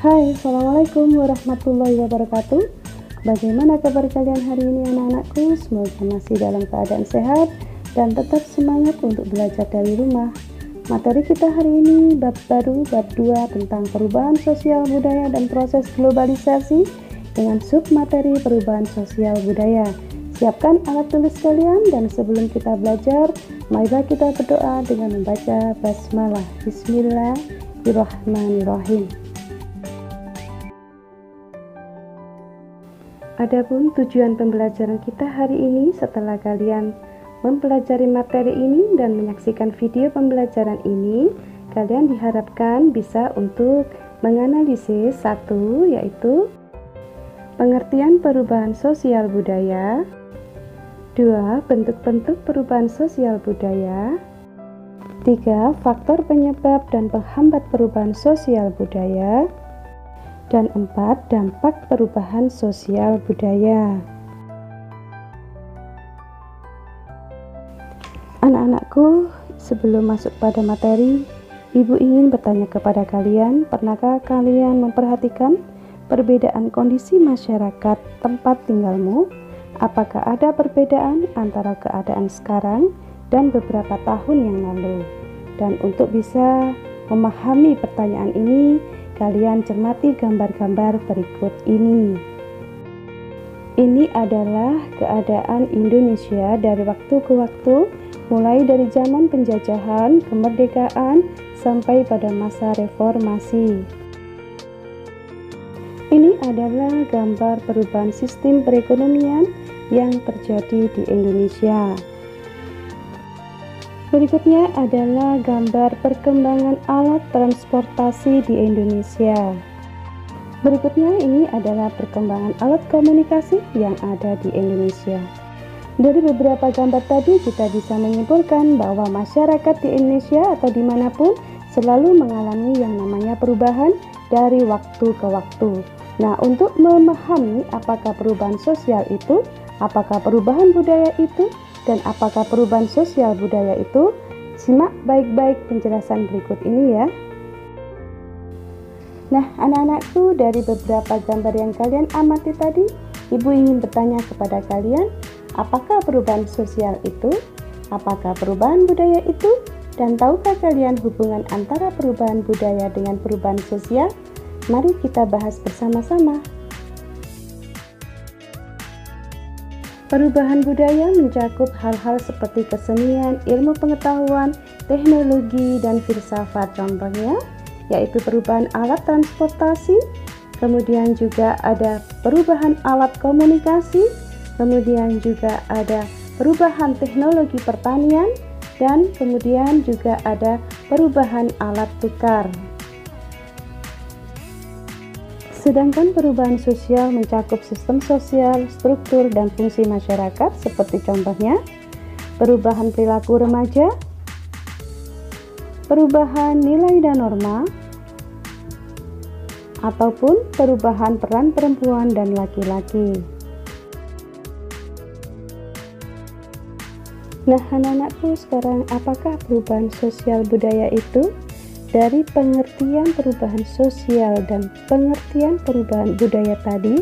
Hai, Assalamualaikum warahmatullahi wabarakatuh. Bagaimana kabar kalian hari ini anak-anakku? Semoga masih dalam keadaan sehat dan tetap semangat untuk belajar dari rumah. Materi kita hari ini bab baru, bab 2 tentang perubahan sosial budaya dan proses globalisasi dengan submateri perubahan sosial budaya. Siapkan alat tulis kalian dan sebelum kita belajar, marilah kita berdoa dengan membaca basmalah. Bismillahirrahmanirrahim. Adapun tujuan pembelajaran kita hari ini, setelah kalian mempelajari materi ini dan menyaksikan video pembelajaran ini, kalian diharapkan bisa untuk menganalisis satu, yaitu pengertian perubahan sosial budaya, 2. Bentuk-bentuk perubahan sosial budaya, 3. Faktor penyebab dan penghambat perubahan sosial budaya, dan 4. Dampak perubahan sosial budaya. Anak-anakku, sebelum masuk pada materi, Ibu ingin bertanya kepada kalian, pernahkah kalian memperhatikan perbedaan kondisi masyarakat tempat tinggalmu? Apakah ada perbedaan antara keadaan sekarang dan beberapa tahun yang lalu? Dan untuk bisa memahami pertanyaan ini, kalian cermati gambar-gambar berikut ini. Ini adalah keadaan Indonesia dari waktu ke waktu, mulai dari zaman penjajahan, kemerdekaan, sampai pada masa reformasi. Ini adalah gambar perubahan sistem perekonomian yang terjadi di Indonesia. Berikutnya adalah gambar perkembangan alat transportasi di Indonesia. Berikutnya ini adalah perkembangan alat komunikasi yang ada di Indonesia. Dari beberapa gambar tadi kita bisa menyimpulkan bahwa masyarakat di Indonesia atau dimanapun selalu mengalami yang namanya perubahan dari waktu ke waktu. Nah, untuk memahami apakah perubahan sosial itu, apakah perubahan budaya itu, dan apakah perubahan sosial budaya itu, simak baik-baik penjelasan berikut ini ya. Nah, anak-anakku, dari beberapa gambar yang kalian amati tadi, Ibu ingin bertanya kepada kalian, apakah perubahan sosial itu? Apakah perubahan budaya itu? Dan tahukah kalian hubungan antara perubahan budaya dengan perubahan sosial? Mari kita bahas bersama-sama. Perubahan budaya mencakup hal-hal seperti kesenian, ilmu pengetahuan, teknologi, dan filsafat. Contohnya, yaitu perubahan alat transportasi, kemudian juga ada perubahan alat komunikasi, kemudian juga ada perubahan teknologi pertanian, dan kemudian juga ada perubahan alat tukar. Sedangkan perubahan sosial mencakup sistem sosial, struktur, dan fungsi masyarakat seperti contohnya perubahan perilaku remaja, perubahan nilai dan norma, ataupun perubahan peran perempuan dan laki-laki. Nah, anak-anakku, sekarang apakah perubahan sosial budaya itu? Dari pengertian perubahan sosial dan pengertian perubahan budaya tadi,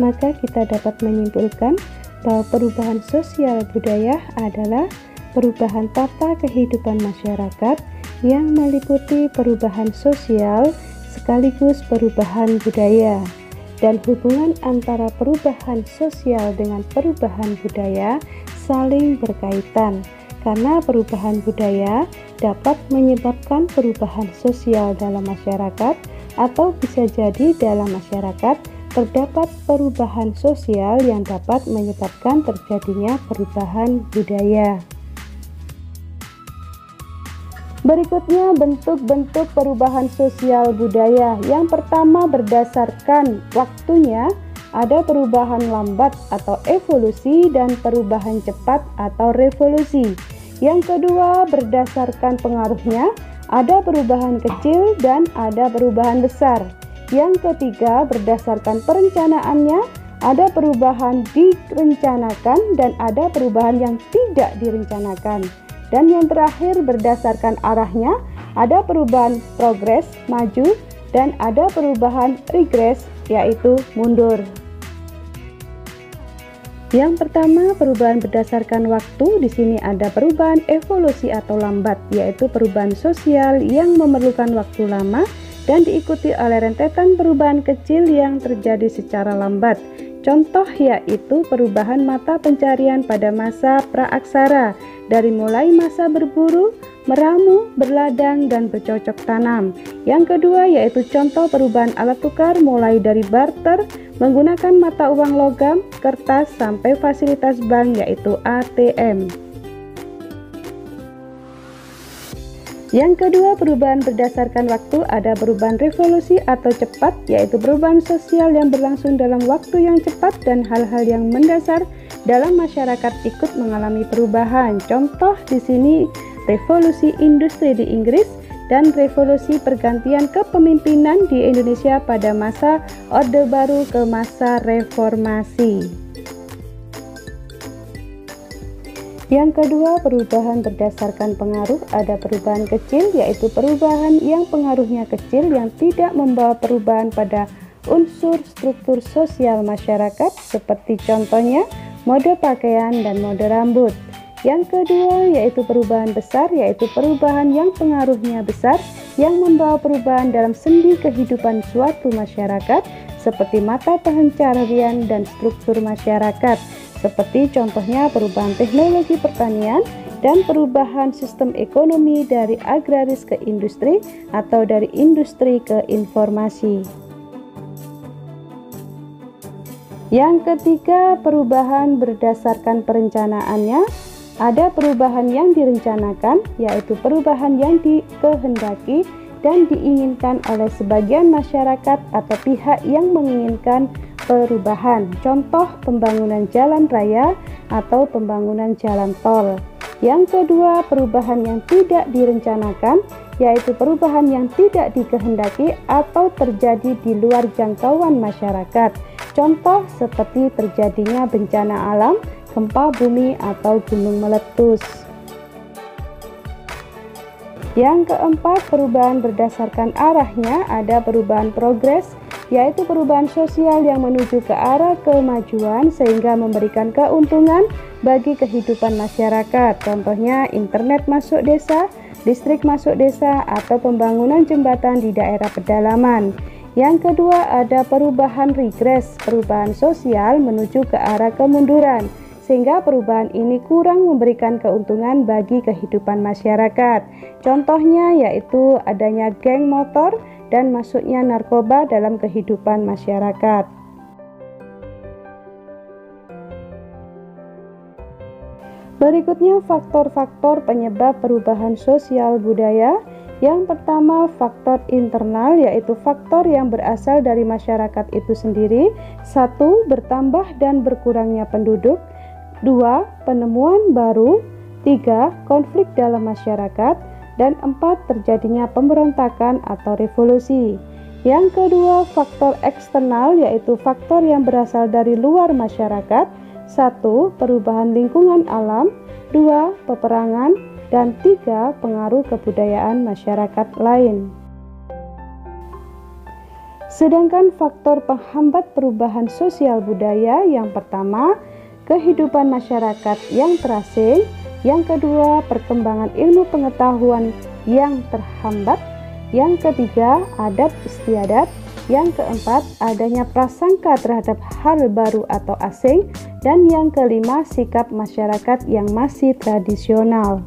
maka kita dapat menyimpulkan bahwa perubahan sosial budaya adalah perubahan tata kehidupan masyarakat yang meliputi perubahan sosial sekaligus perubahan budaya. Dan hubungan antara perubahan sosial dengan perubahan budaya saling berkaitan, karena perubahan budaya dapat menyebabkan perubahan sosial dalam masyarakat, atau bisa jadi dalam masyarakat terdapat perubahan sosial yang dapat menyebabkan terjadinya perubahan budaya. Berikutnya, bentuk-bentuk perubahan sosial budaya. Yang pertama, berdasarkan waktunya, ada perubahan lambat atau evolusi dan perubahan cepat atau revolusi. Yang kedua, berdasarkan pengaruhnya, ada perubahan kecil dan ada perubahan besar. Yang ketiga, berdasarkan perencanaannya, ada perubahan direncanakan dan ada perubahan yang tidak direncanakan. Dan yang terakhir, berdasarkan arahnya, ada perubahan progres, maju, dan ada perubahan regres, yaitu mundur. Yang pertama, perubahan berdasarkan waktu. Di sini ada perubahan evolusi atau lambat, yaitu perubahan sosial yang memerlukan waktu lama dan diikuti oleh rentetan perubahan kecil yang terjadi secara lambat. Contoh yaitu perubahan mata pencarian pada masa praaksara, dari mulai masa berburu, meramu, berladang, dan bercocok tanam. Yang kedua yaitu contoh perubahan alat tukar mulai dari barter, menggunakan mata uang logam, kertas, sampai fasilitas bank yaitu ATM. Yang kedua, perubahan berdasarkan waktu. Ada perubahan revolusi atau cepat, yaitu perubahan sosial yang berlangsung dalam waktu yang cepat dan hal-hal yang mendasar dalam masyarakat ikut mengalami perubahan. Contoh di sini revolusi industri di Inggris dan revolusi pergantian kepemimpinan di Indonesia pada masa Orde Baru ke masa reformasi. Yang kedua, perubahan berdasarkan pengaruh. Ada perubahan kecil, yaitu perubahan yang pengaruhnya kecil yang tidak membawa perubahan pada unsur struktur sosial masyarakat, seperti contohnya mode pakaian dan mode rambut. Yang kedua yaitu perubahan besar, yaitu perubahan yang pengaruhnya besar yang membawa perubahan dalam sendi kehidupan suatu masyarakat, seperti mata pencaharian dan struktur masyarakat, seperti contohnya perubahan teknologi pertanian dan perubahan sistem ekonomi dari agraris ke industri atau dari industri ke informasi. Yang ketiga, perubahan berdasarkan perencanaannya. Ada perubahan yang direncanakan, yaitu perubahan yang dikehendaki dan diinginkan oleh sebagian masyarakat atau pihak yang menginginkan perubahan. Contoh pembangunan jalan raya atau pembangunan jalan tol. Yang kedua, perubahan yang tidak direncanakan, yaitu perubahan yang tidak dikehendaki atau terjadi di luar jangkauan masyarakat. Contoh seperti terjadinya bencana alam, gempa bumi atau gunung meletus. Yang keempat, perubahan berdasarkan arahnya. Ada perubahan progres, yaitu perubahan sosial yang menuju ke arah kemajuan sehingga memberikan keuntungan bagi kehidupan masyarakat. Contohnya internet masuk desa, listrik masuk desa, atau pembangunan jembatan di daerah pedalaman. Yang kedua, ada perubahan regres, perubahan sosial menuju ke arah kemunduran, sehingga perubahan ini kurang memberikan keuntungan bagi kehidupan masyarakat. Contohnya yaitu adanya geng motor dan masuknya narkoba dalam kehidupan masyarakat. Berikutnya faktor-faktor penyebab perubahan sosial budaya. Yang pertama, faktor internal, yaitu faktor yang berasal dari masyarakat itu sendiri. 1. Bertambah dan berkurangnya penduduk. 2. Penemuan baru. 3. Konflik dalam masyarakat. Dan 4. Terjadinya pemberontakan atau revolusi. Yang kedua, faktor eksternal, yaitu faktor yang berasal dari luar masyarakat. 1. Perubahan lingkungan alam. 2. Peperangan. Dan 3. Pengaruh kebudayaan masyarakat lain. Sedangkan faktor penghambat perubahan sosial budaya, yang pertama, kehidupan masyarakat yang terasing. Yang kedua, perkembangan ilmu pengetahuan yang terhambat. Yang ketiga, adat istiadat. Yang keempat, adanya prasangka terhadap hal baru atau asing. Dan yang kelima, sikap masyarakat yang masih tradisional.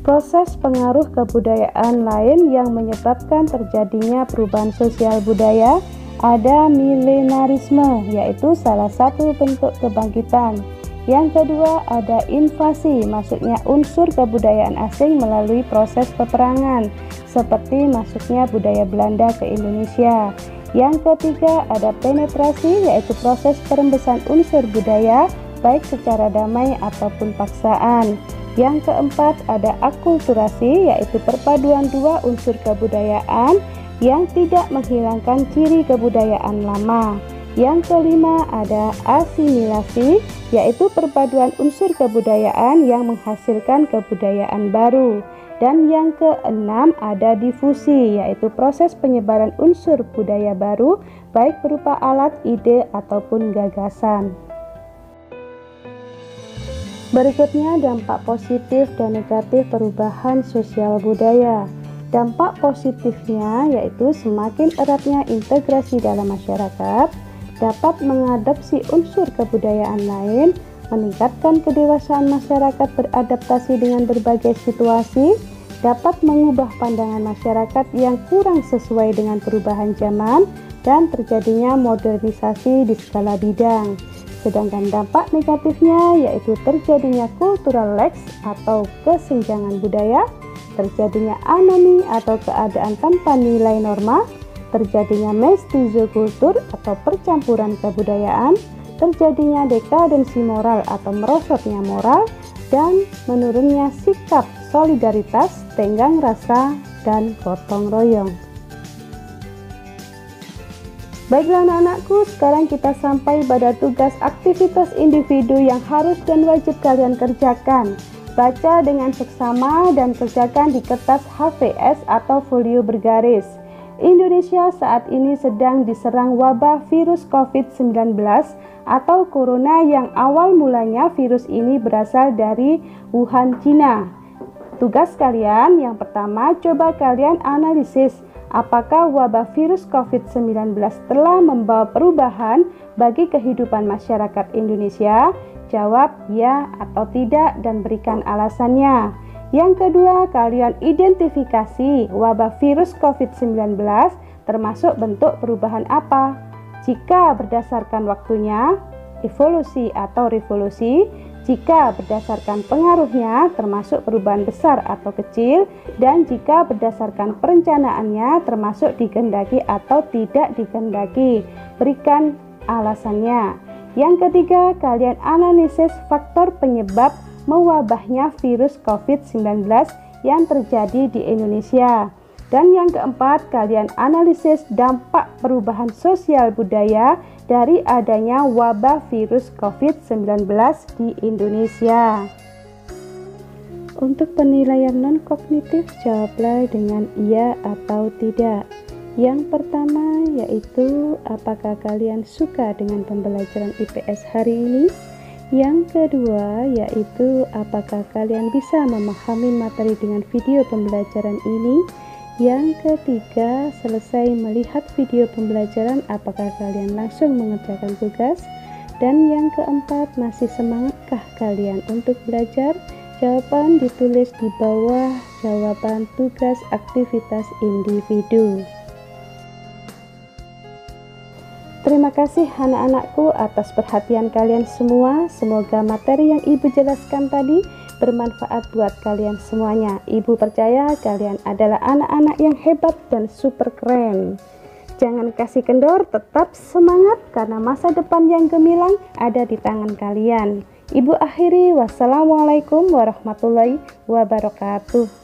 Proses pengaruh kebudayaan lain yang menyebabkan terjadinya perubahan sosial budaya. Ada milenarisme, yaitu salah satu bentuk kebangkitan. Yang kedua, ada invasi, maksudnya unsur kebudayaan asing melalui proses peperangan, seperti masuknya budaya Belanda ke Indonesia. Yang ketiga, ada penetrasi, yaitu proses perembesan unsur budaya, baik secara damai ataupun paksaan. Yang keempat, ada akulturasi, yaitu perpaduan dua unsur kebudayaan yang tidak menghilangkan ciri kebudayaan lama. Yang kelima, ada asimilasi, yaitu perpaduan unsur kebudayaan yang menghasilkan kebudayaan baru. Dan yang keenam ada difusi, yaitu proses penyebaran unsur budaya baru baik berupa alat, ide, ataupun gagasan. Berikutnya dampak positif dan negatif perubahan sosial budaya. Dampak positifnya yaitu semakin eratnya integrasi dalam masyarakat, dapat mengadopsi unsur kebudayaan lain, meningkatkan kedewasaan masyarakat beradaptasi dengan berbagai situasi, dapat mengubah pandangan masyarakat yang kurang sesuai dengan perubahan zaman, dan terjadinya modernisasi di skala bidang. Sedangkan dampak negatifnya yaitu terjadinya cultural lax atau kesenjangan budaya, terjadinya anomi atau keadaan tanpa nilai norma, terjadinya mestizokultur atau percampuran kebudayaan, terjadinya dekadensi moral atau merosotnya moral, dan menurunnya sikap solidaritas, tenggang rasa, dan gotong royong. Baiklah anak-anakku, sekarang kita sampai pada tugas aktivitas individu yang harus dan wajib kalian kerjakan. Baca dengan seksama dan kerjakan di kertas HVS atau folio bergaris. Indonesia saat ini sedang diserang wabah virus COVID-19 atau corona yang awal mulanya virus ini berasal dari Wuhan, Cina. Tugas kalian yang pertama, coba kalian analisis apakah wabah virus COVID-19 telah membawa perubahan bagi kehidupan masyarakat Indonesia? Jawab ya atau tidak dan berikan alasannya. Yang kedua, kalian identifikasi wabah virus COVID-19 termasuk bentuk perubahan apa. Jika berdasarkan waktunya, evolusi atau revolusi. Jika berdasarkan pengaruhnya, termasuk perubahan besar atau kecil. Dan jika berdasarkan perencanaannya, termasuk dikehendaki atau tidak dikehendaki. Berikan alasannya. Yang ketiga, kalian analisis faktor penyebab mewabahnya virus COVID-19 yang terjadi di Indonesia. Dan yang keempat, kalian analisis dampak perubahan sosial budaya dari adanya wabah virus COVID-19 di Indonesia. Untuk penilaian non-kognitif, jawablah dengan iya atau tidak. Yang pertama yaitu apakah kalian suka dengan pembelajaran IPS hari ini? Yang kedua yaitu apakah kalian bisa memahami materi dengan video pembelajaran ini? Yang ketiga, selesai melihat video pembelajaran apakah kalian langsung mengerjakan tugas? Dan yang keempat, masih semangatkah kalian untuk belajar? Jawaban ditulis di bawah jawaban tugas aktivitas individu. Terima kasih anak-anakku atas perhatian kalian semua. Semoga materi yang Ibu jelaskan tadi bermanfaat buat kalian semuanya. Ibu percaya kalian adalah anak-anak yang hebat dan super keren. Jangan kasih kendor, tetap semangat karena masa depan yang gemilang ada di tangan kalian. Ibu akhiri, wassalamualaikum warahmatullahi wabarakatuh.